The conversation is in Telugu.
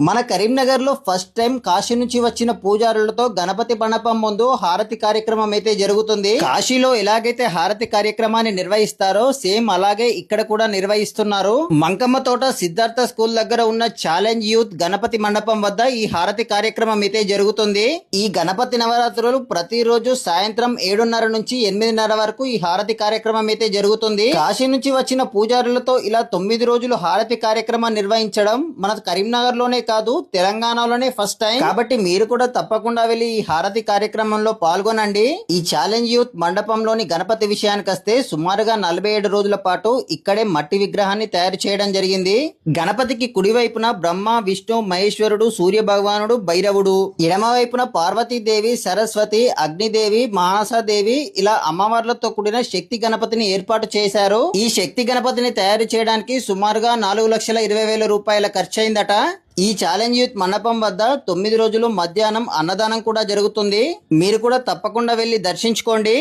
మన కరీంనగర్ లో ఫస్ట్ టైం కాశీ నుంచి వచ్చిన పూజారులతో గణపతి మండపం ముందు హారతి కార్యక్రమం అయితే జరుగుతుంది. కాశీలో ఎలాగైతే హారతి కార్యక్రమాన్ని నిర్వహిస్తారో సేమ్ అలాగే ఇక్కడ కూడా నిర్వహిస్తున్నారు. మంకమ్మ తోట సిద్ధార్థ స్కూల్ దగ్గర ఉన్న ఛాలెంజ్ యూత్ గణపతి మండపం వద్ద ఈ హారతి కార్యక్రమం అయితే జరుగుతుంది. ఈ గణపతి నవరాత్రులు ప్రతిరోజు సాయంత్రం 7:30 నుంచి 8:30 వరకు ఈ హారతి కార్యక్రమం అయితే జరుగుతుంది. కాశీ నుంచి వచ్చిన పూజారులతో ఇలా 9 రోజులు హారతి కార్యక్రమం నిర్వహించడం మన కరీంనగర్ లోనే కాదు తెలంగాణలోనే ఫస్ట్ టైం. కాబట్టి మీరు కూడా తప్పకుండా వెళ్లి ఈ హారతి కార్యక్రమంలో పాల్గొనండి. ఈ ఛాలెంజ్ యూత్ మండపంలోని గణపతి విషయానికి వస్తే సుమారుగా 47 రోజుల పాటు ఇక్కడే మట్టి విగ్రహాన్ని తయారు చేయడం జరిగింది. గణపతికి కుడివైపున బ్రహ్మ, విష్ణు, మహేశ్వరుడు, సూర్య భగవానుడు, భైరవుడు, ఎడమ వైపున పార్వతీదేవి, సరస్వతి, అగ్నిదేవి, మానసాదేవి ఇలా అమ్మవార్లతో కూడిన శక్తి గణపతిని ఏర్పాటు చేశారు. ఈ శక్తి గణపతిని తయారు చేయడానికి సుమారుగా 4,20,000 రూపాయల ఖర్చయిందట. ఈ ఛాలెంజ్ యూత్ మండపం వద్ద 9 రోజులు మధ్యాహ్నం అన్నదానం కూడా జరుగుతుంది. మీరు కూడా తప్పకుండా వెళ్లి దర్శించుకోండి.